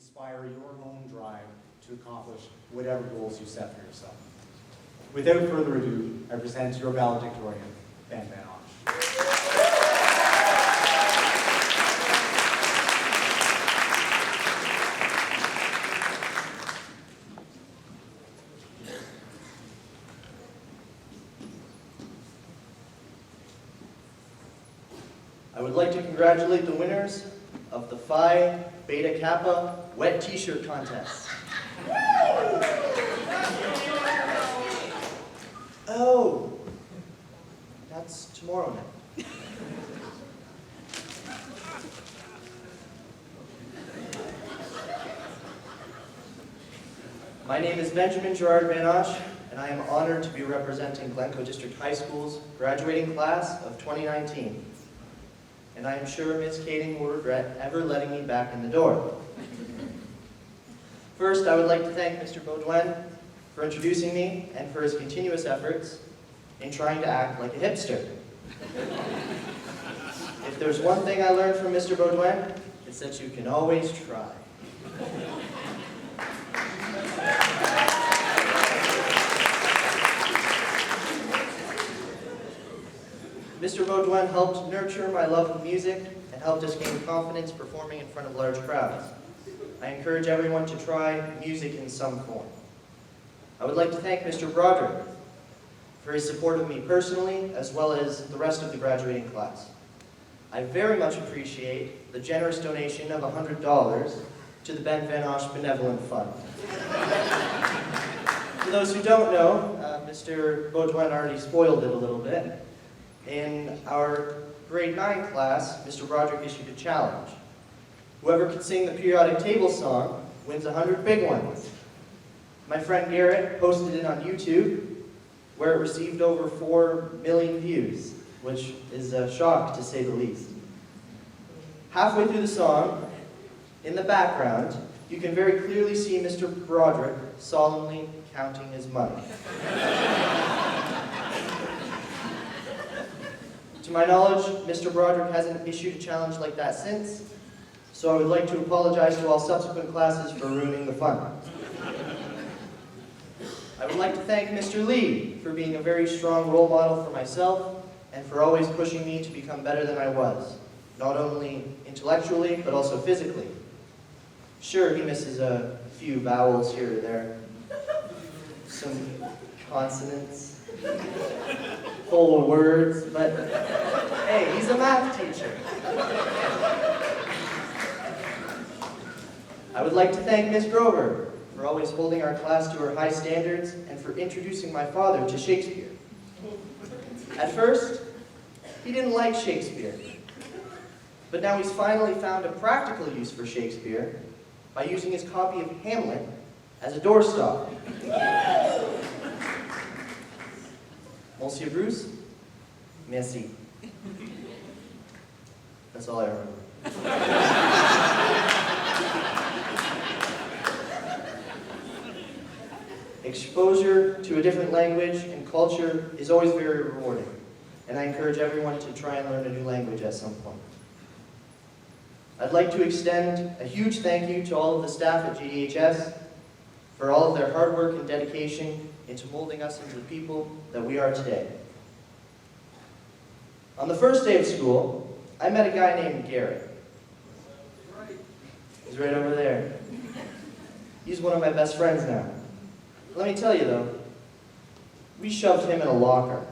inspire your own drive to accomplish whatever goals you set for yourself. Without further ado, I present your valedictorian, Ben Van Osh. I would like to congratulate the winners of the Phi Beta Kappa Wet T-Shirt Contest. Oh, that's tomorrow night. My name is Benjamin Gerard Van Osh, and I am honored to be representing Glencoe District High School's graduating class of 2019. And I am sure Ms. Kading will regret ever letting me back in the door. First, I would like to thank Mr. Baudouin for introducing me and for his continuous efforts in trying to act like a hipster. If there's one thing I learned from Mr. Baudouin, it's that you can always try. Mr. Baudouin helped nurture my love of music and helped us gain confidence performing in front of large crowds. I encourage everyone to try music in some form. I would like to thank Mr. Broderick for his support of me personally, as well as the rest of the graduating class. I very much appreciate the generous donation of $100 to the Ben Van Osh Benevolent Fund. For those who don't know, Mr. Baudouin already spoiled it a little bit. In our grade 9 class, Mr. Broderick issued a challenge. Whoever could sing the periodic table song wins 100 big ones. My friend Garrett posted it on YouTube, where it received over 4 million views, which is a shock to say the least. Halfway through the song, in the background, you can very clearly see Mr. Broderick solemnly counting his money. To my knowledge, Mr. Broderick hasn't issued a challenge like that since, so I would like to apologize to all subsequent classes for ruining the fun. I would like to thank Mr. Lee for being a very strong role model for myself and for always pushing me to become better than I was, not only intellectually, but also physically. Sure, he misses a few vowels here or there, some consonants, whole words, but hey, he's a math teacher. I would like to thank Ms. Grover for always holding our class to her high standards and for introducing my father to Shakespeare. At first, he didn't like Shakespeare, but now he's finally found a practical use for Shakespeare by using his copy of Hamlet as a doorstop. Monsieur Bruce? Merci. That's all I remember. Exposure to a different language and culture is always very rewarding, and I encourage everyone to try and learn a new language at some point. I'd like to extend a huge thank you to all of the staff at GDHS for all of their hard work and dedication into molding us into the people that we are today. On the first day of school, I met a guy named Garrett. He's right over there. He's one of my best friends now. Let me tell you though, we shoved him in a locker.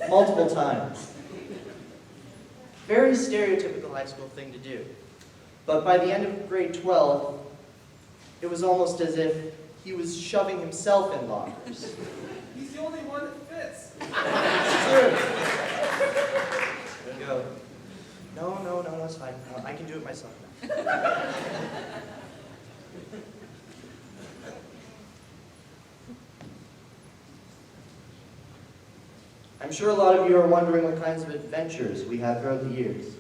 Multiple times. Very stereotypical high school thing to do. But by the end of grade 12, it was almost as if he was shoving himself in lockers. He's the only one that fits. It's true. There you go. No, it's fine. I can do it myself now. I'm sure a lot of you are wondering what kinds of adventures we had throughout the years.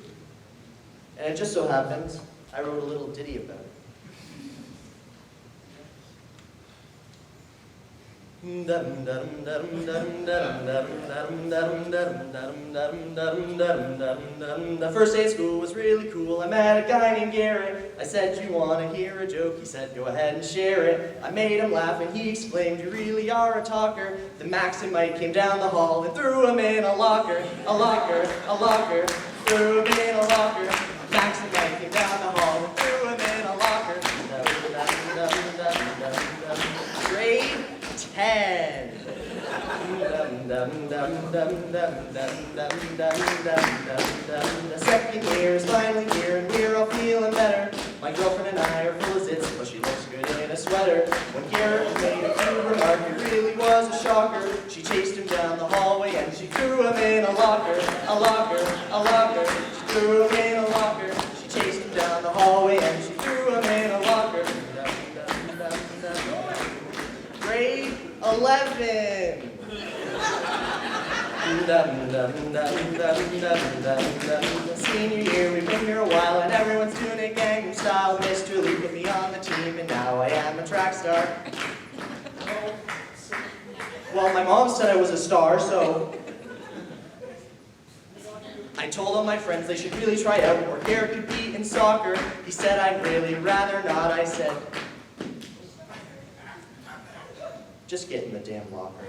And it just so happens, I wrote a little ditty about it. The first day of school was really cool. I met a guy named Garrett. I said, "You want to hear a joke?" He said, "Go ahead and share it." I made him laugh and he exclaimed, "You really are a talker." Then Max and Mike came down the hall and threw him in a locker, a locker, a locker, threw him in a locker. Max and Mike came down the hall and threw him in a locker. Grade 10. The second year is finally here and we're all feeling better. My girlfriend and I are full of zits, but she looks good in a sweater. When Garrett made a cute remark, it really was a shocker. She chased him down the hallway and she threw him in a locker, a locker, a locker. She threw him in a locker. She chased him down the hallway and she threw him in a locker. Grade 11. Senior year, we've been here a while and everyone's doing it Gangnam Style. Mr. Lee put me on the team and now I am a track star. Well, my mom said I was a star, so I told all my friends they should really try out or Garrett could be in soccer. He said I'd really rather not. I said, just get in the damn locker.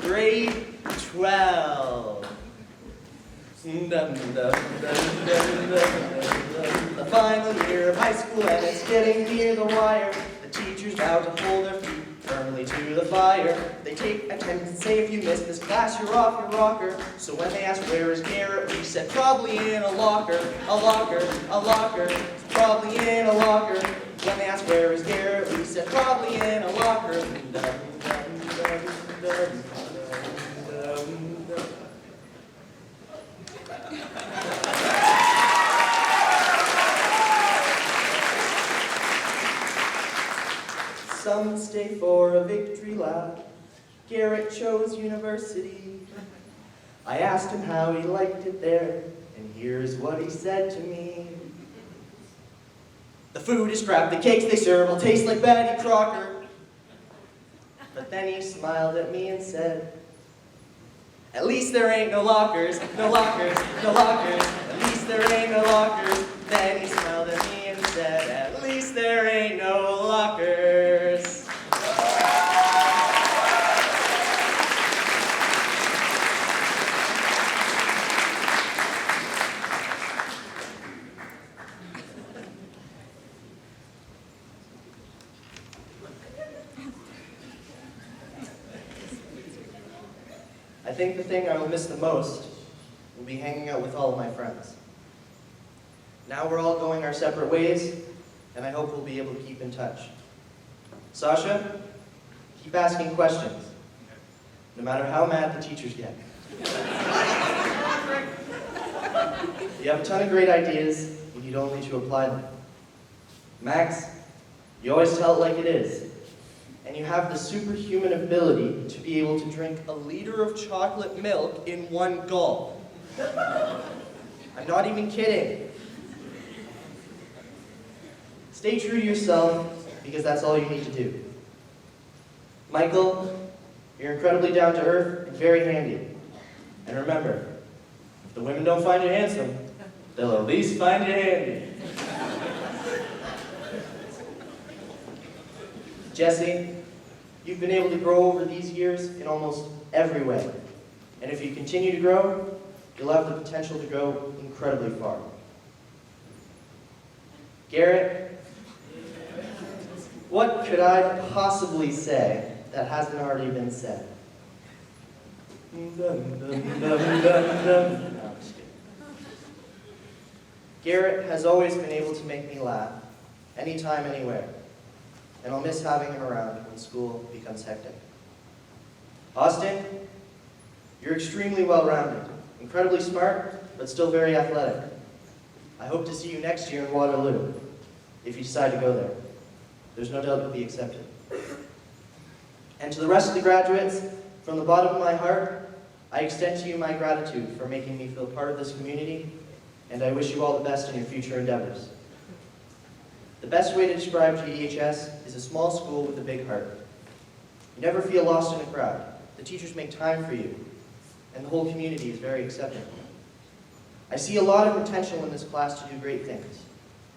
Grade 12. The final year of high school and it's getting near the wire. The teachers vow to hold their feet firmly to the fire. They take attendance and say if you miss this class you're off your rocker. So when they asked where is Garrett, we said probably in a locker, a locker, a locker. He's probably in a locker. When they asked where is Garrett, we said probably in a locker. Some stay for a victory lap. Garrett chose university. I asked him how he liked it there, and here's what he said to me. The food is crap, the cakes they serve will taste like Betty Crocker. But then he smiled at me and said, at least there ain't no lockers, no lockers, no lockers. At least there ain't no lockers. Then he smiled at me and said, at least there ain't no lockers. I think the thing I will miss the most will be hanging out with all of my friends. Now we're all going our separate ways, and I hope we'll be able to keep in touch. Sasha, keep asking questions, no matter how mad the teachers get. You have a ton of great ideas, you need only to apply them. Max, you always tell it like it is. And you have the superhuman ability to be able to drink a liter of chocolate milk in one gulp. I'm not even kidding. Stay true to yourself, because that's all you need to do. Michael, you're incredibly down to earth and very handy. And remember, if the women don't find you handsome, they'll at least find you handy. Jesse, you've been able to grow over these years in almost every way. And if you continue to grow, you'll have the potential to go incredibly far. Garrett, what could I possibly say that hasn't already been said? No, I'm just kidding. Garrett has always been able to make me laugh, anytime, anywhere. And I'll miss having him around when school becomes hectic. Austin, you're extremely well-rounded, incredibly smart, but still very athletic. I hope to see you next year in Waterloo, if you decide to go there. There's no doubt you'll be accepted. And to the rest of the graduates, from the bottom of my heart, I extend to you my gratitude for making me feel part of this community and I wish you all the best in your future endeavors. The best way to describe GDHS is a small school with a big heart. You never feel lost in a crowd. The teachers make time for you, and the whole community is very accepting. I see a lot of potential in this class to do great things.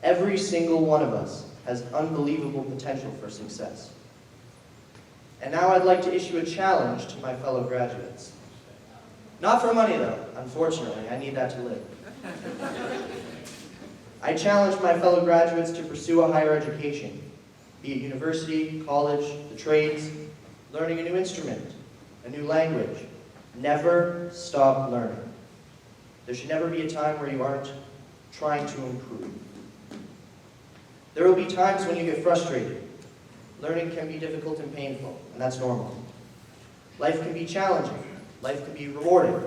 Every single one of us has unbelievable potential for success. And now I'd like to issue a challenge to my fellow graduates. Not for money though, unfortunately, I need that to live. I challenge my fellow graduates to pursue a higher education, be it university, college, the trades, learning a new instrument, a new language. Never stop learning. There should never be a time where you aren't trying to improve. There will be times when you get frustrated. Learning can be difficult and painful, and that's normal. Life can be challenging. Life can be rewarding,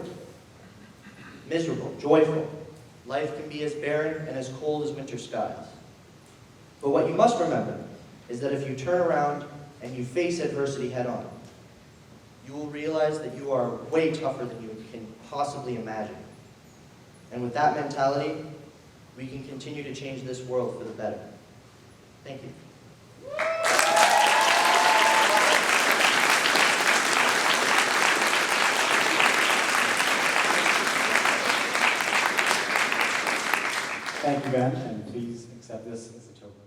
miserable, joyful. Life can be as barren and as cold as winter skies. But what you must remember is that if you turn around and you face adversity head on, you will realize that you are way tougher than you can possibly imagine. And with that mentality, we can continue to change this world for the better. Thank you. Thank you, Ben, and please accept this as a token